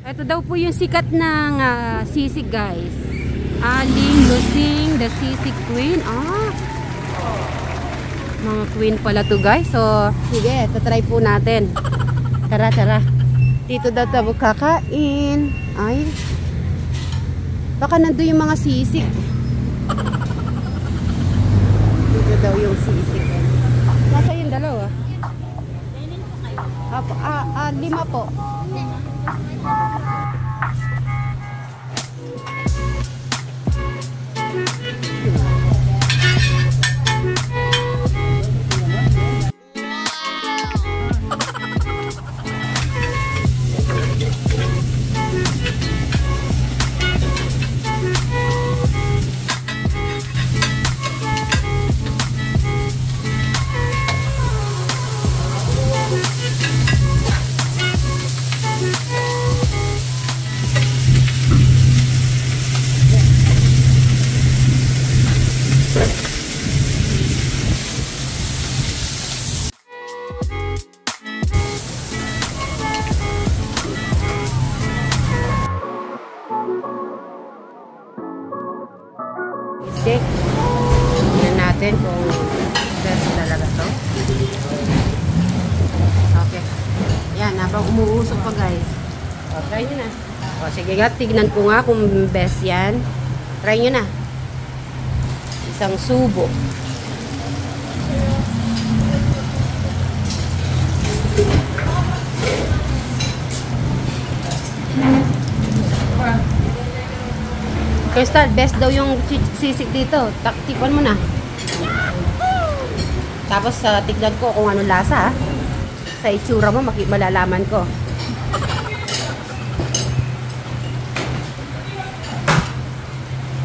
Ito daw po yung sikat ng sisig guys. Aling Lusing, the sisig queen. Mga queen pala to guys. So, sige, try po natin. Tara, tara. Dito daw tayo kakain. Ay. Baka nandun yung mga sisig. Dito daw yung sisig. Nasa yung dalawa? 5 po. Tignan natin kung best talaga to. Okay. Yan, habang umuusok pa guys. O, try nyo na. O, sige nga, tignan ko nga kung best yan. Try nyo na. Isang subo. Crystal, best daw yung sisig dito. Taktipan mo na. Tapos tignan ko kung ano lasa. Sa itsura mo, malalaman ko.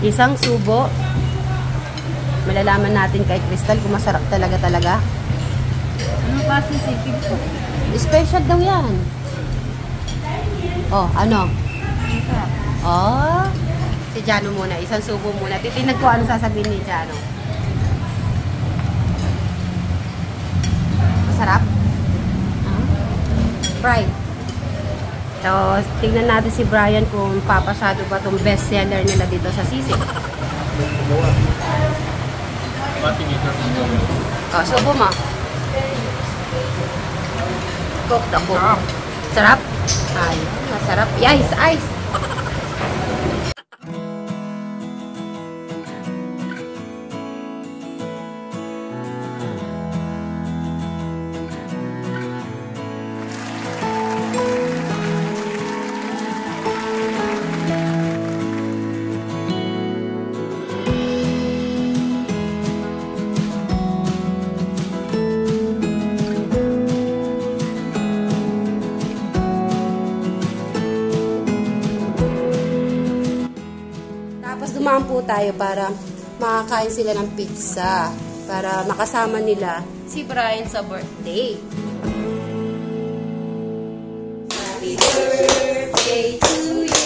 Isang subo. Malalaman natin kay Crystal kung masarap talaga. Ano ba sisig ko? Special daw yan. Oh, ano? Oh. Si Jano muna. Isang subo muna. Titignan ko ano sasabihin ni Jano. Masarap? Fry. So, tignan natin si Brian kung papasado ba itong best seller nila dito sa sisig. Oh, subo mo. Cook na cook. Sarap? Ay, masarap. Ice. Dumaan po tayo para makakain sila ng pizza para makasama nila si Brian sa birthday. Happy birthday to you.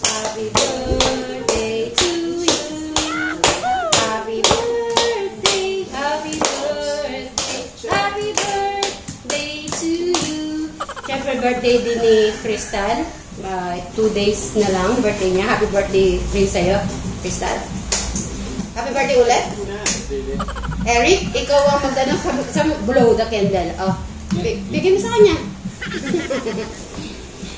Happy birthday to you. Happy birthday. Happy birthday. Happy birthday to you. Siyempre birthday din ni Crystal. 2 days na lang, birthday niya. Happy birthday rin sa'yo, Crystal. Happy birthday ulit. Eric, ikaw ang magdano sa blow the candle. Oh, bigyan mo sa kanya.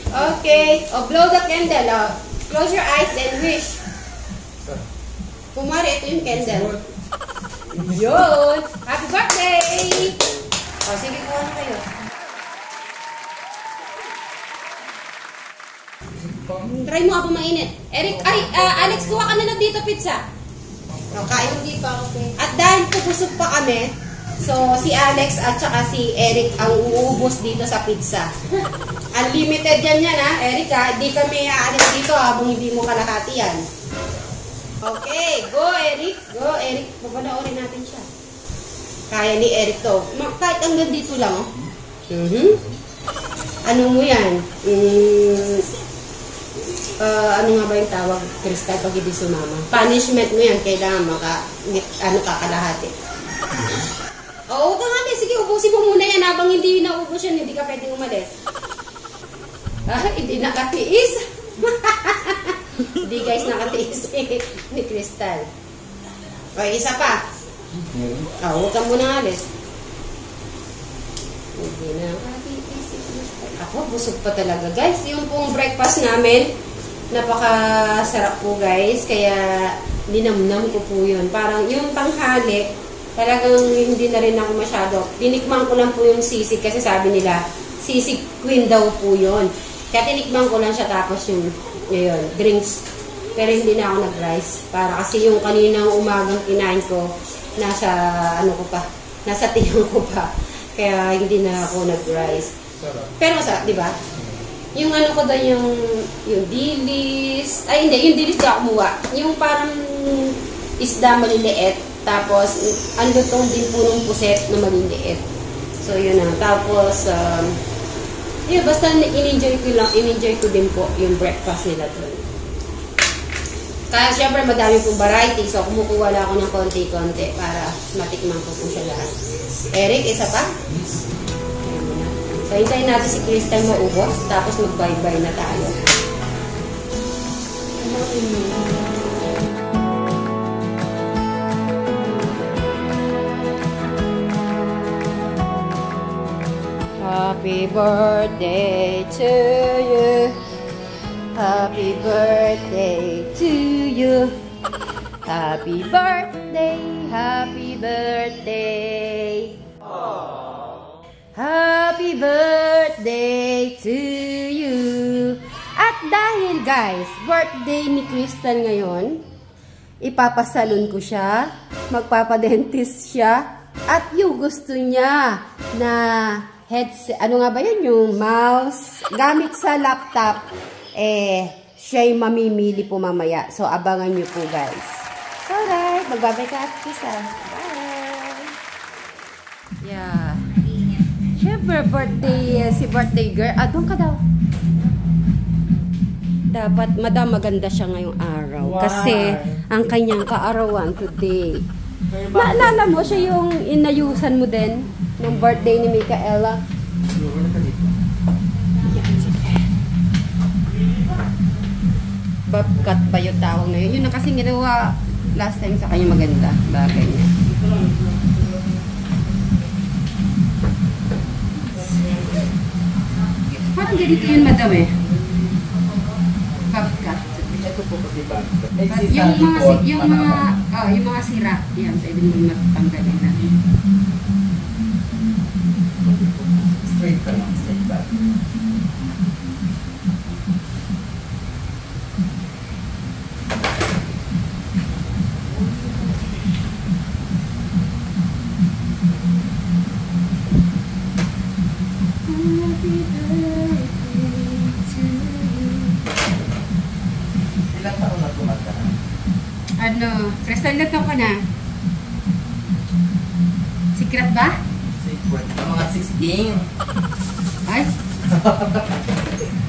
Okay. Oh, blow the candle. Oh. Close your eyes and wish. Kumari, ito yung candle. Yun. Happy birthday! Oh, sige, kuha na kayo. Try mo ako mainit. Eric, Alex, kuha ka na lang dito pizza. Okay. Hindi pa okay. At dahil pupusog pa kami, so si Alex at saka si Eric ang uubos dito sa pizza. Unlimited yan ha, Eric ha. Hindi kami aalis dito habang hindi mo kalahati yan. Okay, go Eric. Go Eric. Papanoorin natin siya. Kaya ni Eric to. Kahit hanggang dito lang oh. Ano mo yan? Ano nga ba yung tawag, Crystal, pag hindi sumama? Punishment mo yan, kailangan kalahati. Oo, ka nga, sige, ubusin mo muna yan. Habang hindi naubos yan, hindi ka pwedeng umalis. Hindi nakatiis. Hindi guys nakatiis ni Crystal. Okay, isa pa. Huwag ka muna alis. Hindi nakatiis si Crystal. Ako, busog pa talaga guys. Yung pong breakfast namin, napakasarap po guys. Kaya ninamnam ko po yun. Parang yung tanghali, talagang hindi na rin ako masyado. Tinikman ko lang po yung sisig kasi sabi nila, sisig queen daw po yun. Kaya tinikman ko lang siya tapos yung drinks. Pero hindi na ako nag-rice. Para kasi yung kaninang umagang kinain ko, nasa tiyan ko pa. Kaya hindi na ako nag-rice. Pero masarap, di ba? Yung ko doon, yung dilis. Ay, hindi. Yung dilis ka kumuha. Yung parang isda maliliit. Tapos, andutong din po ng puset na maliliit. So, yun na. Tapos, basta in-enjoy ko din po yung breakfast nila doon. Kaya syempre madami pong variety. So, kumukuha lang ako ng konti-konti para matikman ko po siya lahat. Eric, isa pa? So, hintayin natin si Crystal maubos. Tapos mag-bye-bye na tayo. Happy birthday to you. Happy birthday to you. Happy birthday, happy birthday. Happy birthday to you. At dahil guys, birthday ni Crystal ngayon, ipapasalon ko siya, magpapadentist siya, at yung gusto niya na headset, ano nga ba yun? Yung mouse, gamit sa laptop, siya'y mamimili po mamaya. So, abangan nyo po, guys. Alright, magbabay ka at kiss, Bye! Yeah. Siyempre, si birthday girl. Doon ka daw. Dapat, madam, maganda siya ngayong araw. Wow. Kasi, ang kanyang kaarawan today. Naalala mo, siya yung inayusan mo din ng birthday ni Micaela. Bobcat ba yung tawag na yun? Yun na kasing ginawa last time sa kanya maganda. Bagay niya. Parang ganito yun, madam eh. Bobcat. Ito po kasi ba? Yung mga sira. Yan, pwede mo matanggalin na. Straight ka lang, straight back. Ilang taon na tumata? Crystal, ilang taon ka na? Secret ba? Secret. Mga 16. Ay?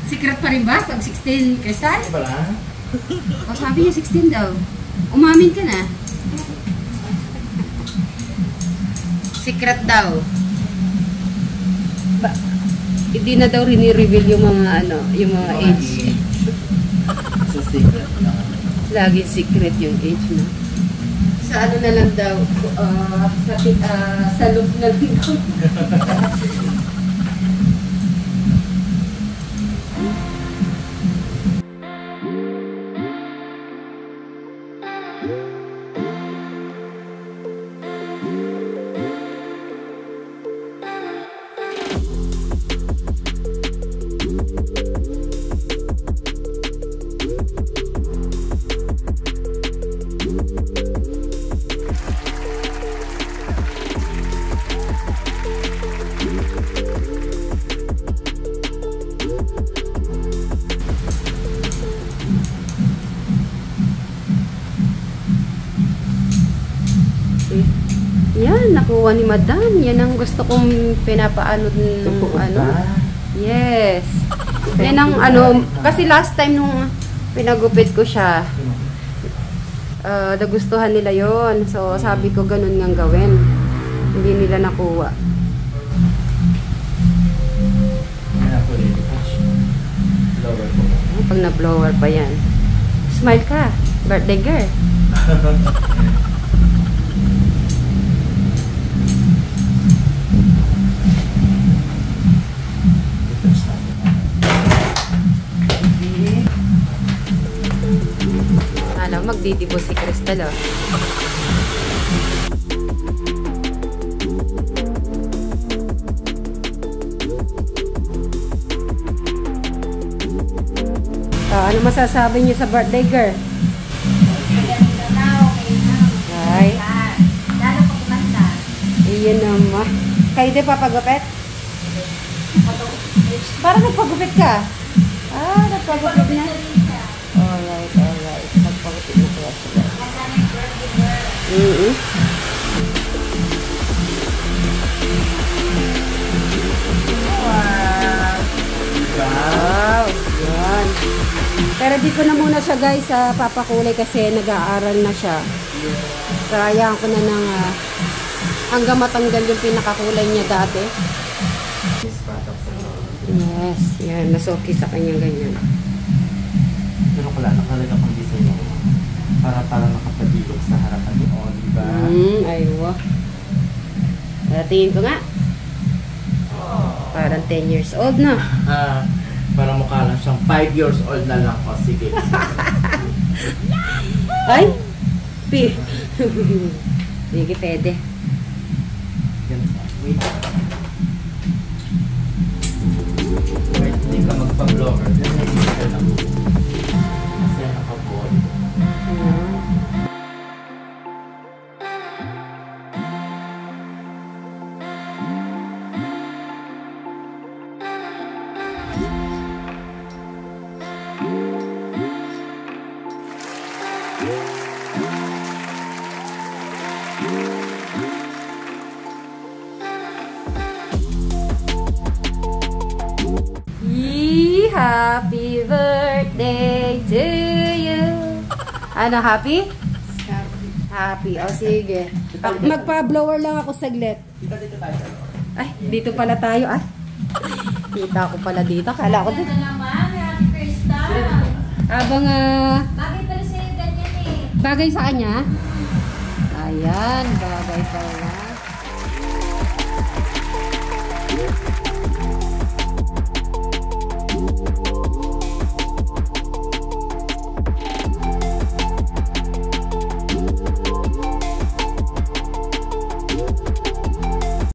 Secret pa rin ba? Pag 16, Crystal? Ano ba lang? O sabi niya 16 daw. Umamin ka na. Secret daw. Hindi na daw rini-reveal yung mga yung mga age. So secret lang. Lagi secret yung age, no? Sa na lang daw, sa loob na lang daw. Yan, nakuha ni Madam. Yan ang gusto kong pinapaano nung Yes. Yan ang kasi last time nung pinagupit ko siya, nagustuhan nila yon. So, sabi ko ganun ngang gawin. Hindi nila nakuha. blower ko. Pag na-blower pa yan. Smile ka. Birthday girl. Alam, magdidibo si Crystal, oh. Ano masasabi niyo sa birthday girl? Maganda na, okay na. Ay, Lalo pag kumanta. iyon naman. Kayo din papagupit? Parang nagpagupit ka. Ah, nagpagupit na. Alright, alright. Nagpagupit na kaya sila. Wow, yan. Pero dito na muna siya guys sa papakulay kasi nag-aaral na siya. So, ayahan ko na ng hanggang matanggal yung pinakakulay niya dati. Yes, yan. Mas okay sa kanya ganyan. Pero wala, nakalagay akong design mo. Para nakapadilog sa harapan niyo. O, diba? Aywa. Tingin ko nga. Parang 10 years old na. Parang mukha lang siyang 5 years old na lang. O, sige. Ay! Sige, pwede. Ganun. Wait. Wait, hindi ka magpa-blower. Hindi ka lang. Kasi nakabol. Happy birthday to you. Ano, happy? Happy. O, sige. Magpa-blower lang ako saglit. Dito tayo sa loob. Ay, dito pala tayo. Ah. Kita ko pala dito. Kala ko dito. naman, Ate Crystal. Abang, Bagay pala sa'yo ganyan eh. bagay sa kanya. Ayan, bagay pa yan.